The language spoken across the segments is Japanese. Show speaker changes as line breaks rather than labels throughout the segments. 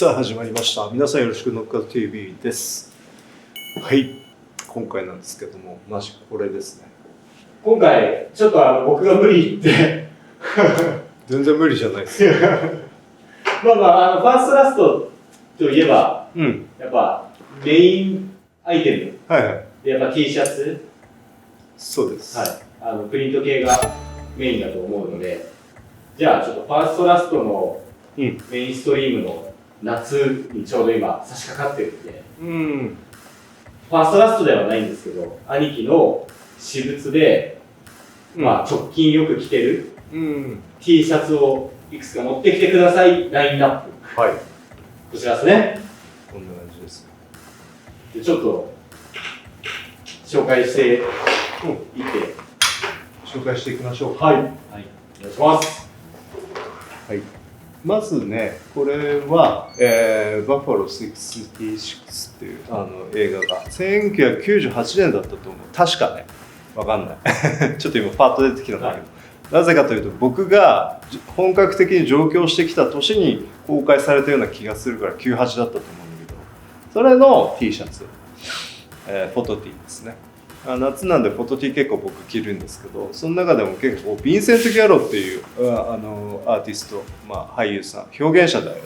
さあ始まりました。皆さんよろしくノックアウト TV です。はい、今回なんですけども、マジこれですね。
今回ちょっと僕が無理言って
全然無理じゃないです。
まあファーストラストといえば、やっぱメインアイテム、
はいはい。
でやっぱ T シャツ、
そうです。
はい、プリント系がメインだと思うので、じゃあちょっとファーストラストのメインストリームの夏にちょうど今差し掛かってるんで、ファーストラストではないんですけど、兄貴の私物で、直近よく着てる、T シャツをいくつか持ってきてくださいラインナップ。
はい。
こちらですね。
こんな感じです。
でちょっと紹介していって、
紹介していきましょう。
はい。はい。お願いします。
はい。まずね、これは、バッファロー66っていう映画が1998年だったと思う。確かね。わかんない。ちょっと今パッと出てきたんだけど、なぜかというと僕が本格的に上京してきた年に公開されたような気がするから98だったと思うんだけど、それの T シャツ、フォト T ですね。夏なんでフォト T 結構僕着るんですけど、その中でも結構ヴィンセント・ギャロっていうアーティスト、俳優さん、表現者だよね。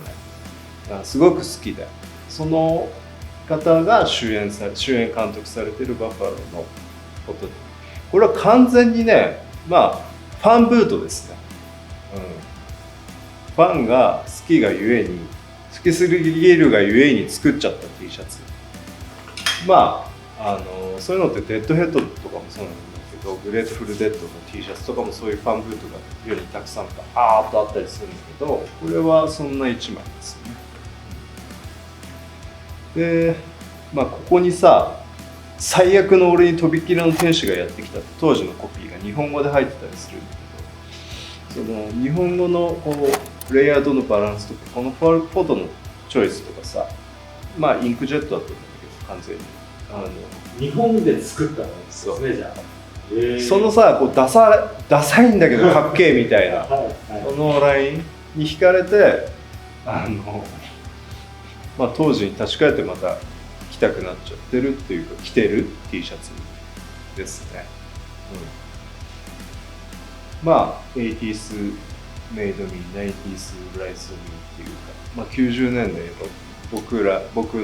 すごく好きで、その方が主演監督されているバッファローのフォト T。これは完全にね、ファンブートですね。ファンが好きがゆえに、好きすぎるがゆえに作っちゃった T シャツ。そういうのってデッドヘッドとかもそうなんだけど、グレートフルデッドの T シャツとかもそういうファンブートが世にたくさんバーッとあったりするんだけど、これはそんな1枚ですよね。で、ここにさ、最悪の俺にとびっきりの天使がやってきた当時のコピーが日本語で入ってたりするんだけど、その日本語のこうレイヤードのバランスとか、このフォトのチョイスとかさ、インクジェットだったんだけど、完全に。
日本で作ったんですね、じゃあ。
そのさ、こうダサいんだけどかっけえみたいなそのラインに惹かれて、当時に立ち返ってまた着たくなっちゃってるっていうか、着てる T シャツですね。80s made me, 90s rise me っていうか、90年代の僕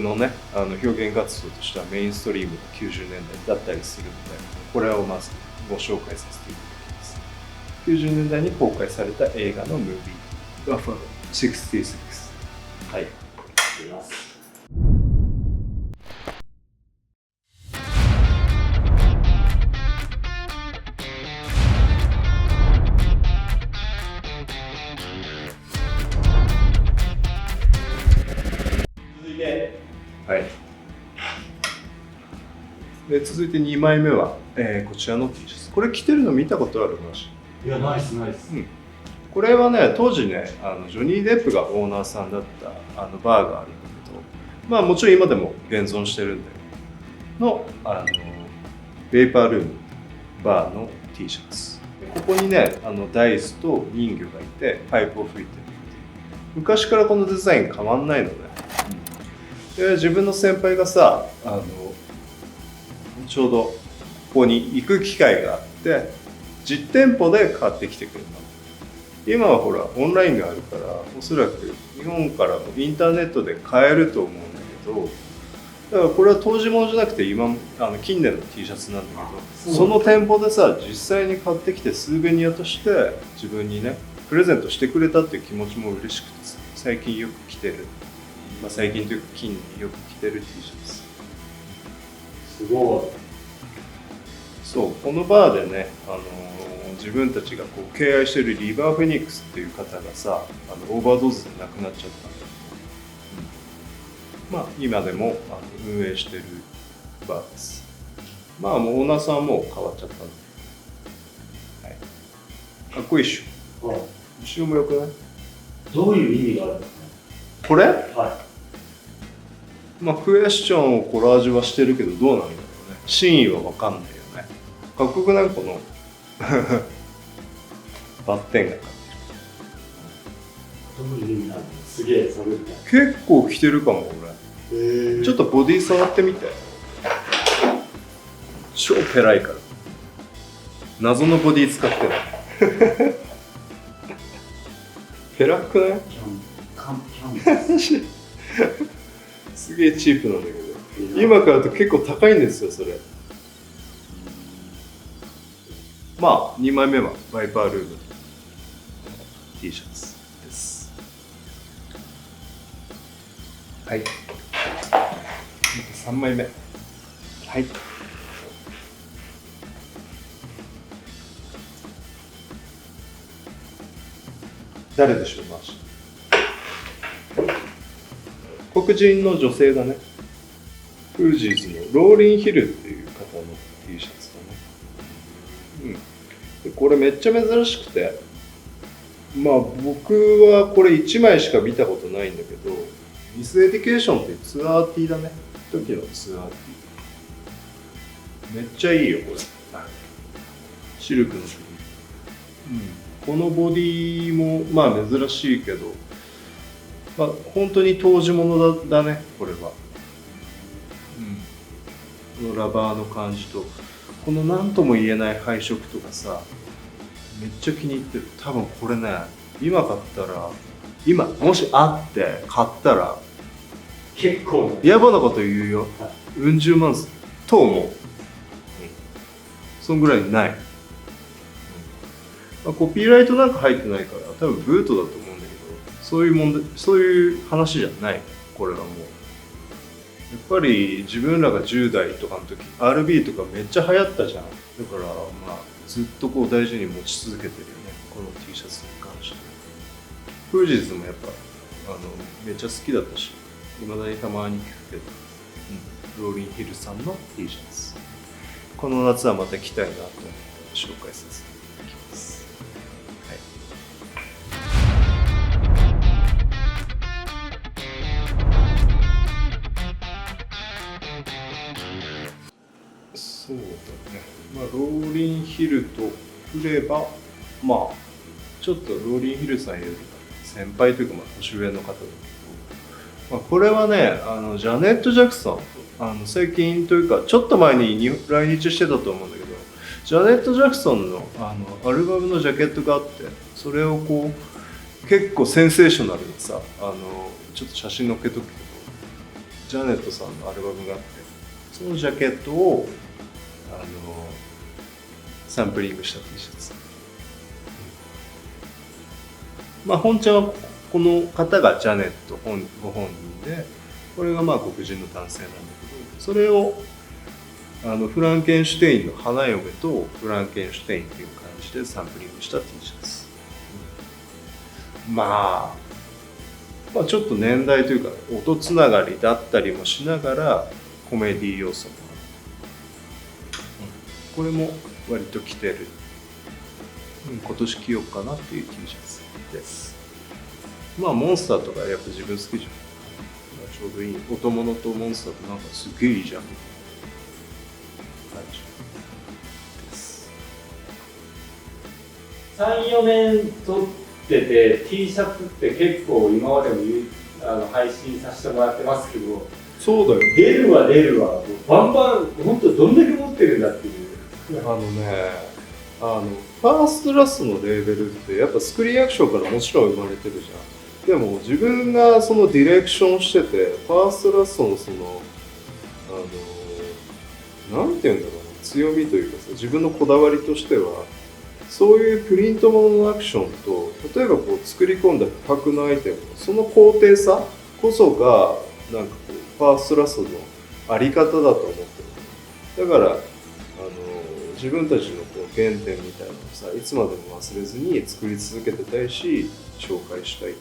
のね、表現活動としてはメインストリームが90年代だったりするので、これをまずご紹介させていただきます。90年代に公開された映画のムービー、バッファロー66。はい。はい、で続いて2枚目は、こちらの T シャツ。これ着てるの見たことある話？
いや、ナイスナイス。
これはね、当時ね、ジョニー・デップがオーナーさんだったバーがあるんだけど、もちろん今でも現存してるんだけどベイパールームバーの T シャツ。ここにね、ダイスと人魚がいてパイプを吹いてるっていう。昔からこのデザイン変わんないのね。で自分の先輩がさ、ちょうどここに行く機会があって実店舗で買ってきてくれた。今はほらオンラインがあるから、おそらく日本からもインターネットで買えると思うんだけど、だからこれは当時ものじゃなくて近年の T シャツなんだけど、その店舗でさ実際に買ってきてスーベニアとして自分にねプレゼントしてくれたっていう気持ちも嬉しくて、最近よく着てる。最近というか近年よく着てる T シャツ。
すごい。
そう、このバーでね、自分たちがこう敬愛しているリバー・フェニックスっていう方がさ、オーバードーズで亡くなっちゃったんだけど、今でも運営してるバーです。もうオーナーさんはもう変わっちゃったんで、はい、かっこいいっしょ。後ろもよくない？
どういう意味があるんですか？
これ？
はい。
クエスチョンをコラージュはしてるけどどうなんだろうね。真意は分かんないよね。かっこよくない？このバッテンがかってる。
どういう意味なんですすげえ、それ
結構着てるかも俺。ちょっとボディ触ってみて。超ペラいから。謎のボディ使ってる。ペラくない？すげえチープなんだけど、今買うと結構高いんですよそれ。まあ2枚目はバイパールーム T シャツです。はい。3枚目。はい。誰でしょう、マーシー。黒人の女性だね。フージーズのローリンヒルっていう方の T シャツだね。でこれめっちゃ珍しくて、まあ僕はこれ1枚しか見たことないんだけど、ミスエディケーションっていうツアー T だね。時のツアー T。めっちゃいいよこれ。シルクのフリー。このボディもまあ珍しいけど、まあ本当に当時物だねこれは。このラバーの感じとこの何とも言えない配色とかさ、めっちゃ気に入ってる。多分これね、今買ったら、今もしあって買ったら
結構
野暮なこと言うよ。うん十万と思う。そんぐらいない。コピーライトなんか入ってないから多分ブートだと思うんだけど、そういう問題、そういう話じゃない。これはもうやっぱり自分らが10代とかの時 RB とかめっちゃ流行ったじゃん。だからまあずっとこう大事に持ち続けてるよね、この T シャツに関して。フージーズもやっぱめっちゃ好きだったし、未だにたまに聞くけど、ローリンヒルさんの T シャツ、この夏はまた着たいなと思って紹介させていただきます。はい。そうだね。まあローリンヒルとくれば、まあちょっとローリンヒルさんより先輩というかまあ年上の方だけど、まあ、これはねジャネット・ジャクソン、最近というかちょっと前に来日してたと思うんだけど、ジャネット・ジャクソンのアルバムのジャケットがあって、それをこう結構センセーショナルにさ、ちょっと写真載っけとくけど、ジャネットさんのアルバムがあって、そのジャケットをサンプリングした T シャツ。まあ本ちゃんはこの方がジャネットご本人で、これがまあ黒人の男性なんだけど、それをフランケンシュテインの花嫁とフランケンシュテインっていう感じでサンプリングした T シャツ。まあちょっと年代というか音つながりだったりもしながらコメディ要素もある。これも割と着てる。今年着ようかなっていう T シャツです。まあモンスターとかやっぱ自分好きじゃん。ちょうどいい。音物とモンスターとなんかすげえいいじゃん。
3、4年撮ってて T シャツって結構今までも配信させてもらってますけど、
そうだよ。
出るわバンバン本当どんだけ持ってるんだっていう。
ファーストラストのレーベルってやっぱスクリーンアクションからもちろん生まれてるじゃん。でも自分がそのディレクションしてて、ファーストラストのそのなんていうんだろうな、強みというかさ、自分のこだわりとしては、そういうプリントもののアクションと、例えばこう作り込んだ不白のアイテムのその高低差こそがなんかこうファーストラストのあり方だと思ってる。だから自分たちのこう原点みたいなのをさ、いつまでも忘れずに作り続けてたいし、紹介したい。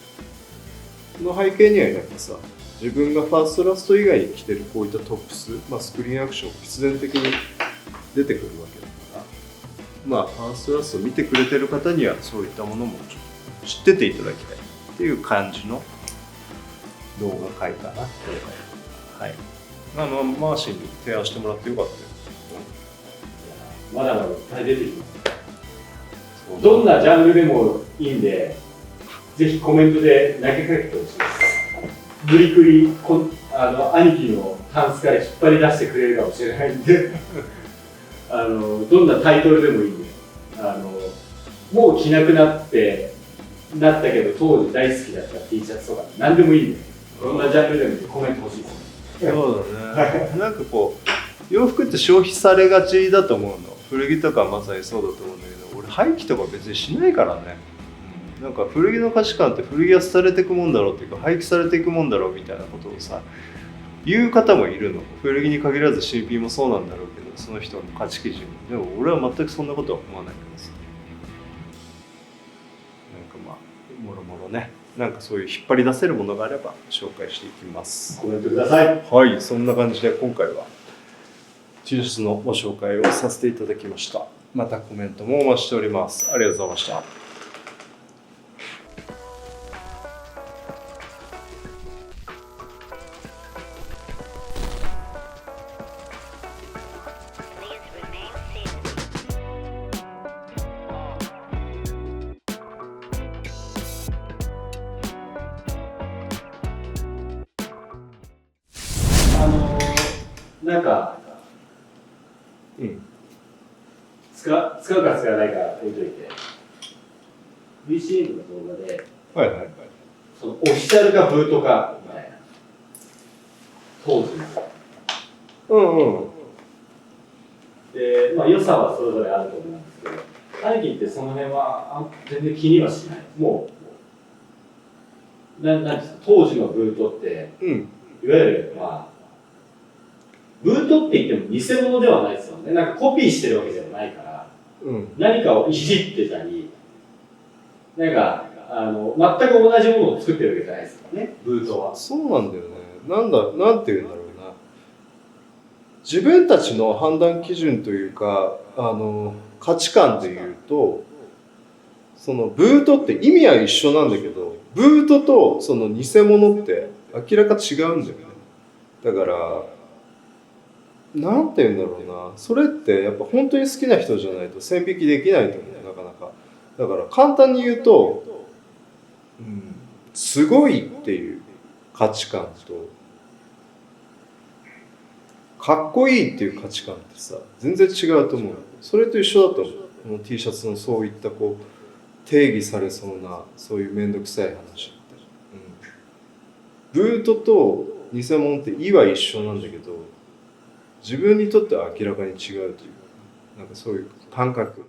その背景にはやっぱさ、自分がファーストラスト以外に着てるこういったトップス、スクリーンアクション必然的に出てくるわけだから、ファーストラストを見てくれてる方にはそういったものも知ってていただきたいっていう感じの動画回かな、これ。はい。マーシーに提案してもらってよかったよ。
まだまだいっぱい出てきます。どんなジャンルでもいいんで、ぜぜひコメントで投げかけてほしいです。無理くり兄貴のタンスから引っ張り出してくれるかもしれないんでどんなタイトルでもいいんでもう着なくなったけど当時大好きだった T シャツとか何でもいいんで、どんなジャンルでもいいんでコメント欲しいです。
そうだね。なんかこう洋服って消費されがちだと思うの。古着とかまさにそうだと思うんだけど、俺廃棄とか別にしないからね。なんか古着の価値観って古着は廃れていくもんだろうっていうか廃棄されていくもんだろうみたいなことをさ言う方もいるの。古着に限らず新品もそうなんだろうけど、その人の価値基準。でも俺は全くそんなことは思わないからさ。なんかまあもろもろね、なんかそういう引っ張り出せるものがあれば紹介していきます。
コメントください。
はい、そんな感じで今回は T シャツのご紹介をさせていただきました。またコメントもお待ちしております。ありがとうございました。
なんか、使うか使わないか置いといて、VCM の動画で、そのオフィシャルかブートかみたいな、当時の。で、まあ良さはそれぞれあると思うんですけど、兄貴ってその辺は全然気にはしない。もう、なんですか、当時のブートって、いわゆる、まあ、ブートって言っても偽物ではないですよね。なんかコピーしてるわけではないから、何かをいじってたり、なんか全く同じものを作ってるわけじゃないですよね、ブートは。
そうなんだよね。なんていうんだろうな。自分たちの判断基準というか、価値観でいうと、そのブートって意味は一緒なんだけど、ブートとその偽物って明らか違うんだよね。だから、なんて言うんだろうな、それってやっぱ本当に好きな人じゃないと線引きできないと思う、なかなか。だから簡単に言うと、すごいっていう価値観とかっこいいっていう価値観ってさ全然違うと思う。それと一緒だと思う。この T シャツのそういったこう定義されそうなそういう面倒くさい話って、ブートと偽物って意は一緒なんだけど自分にとっては明らかに違うというなんかそういう感覚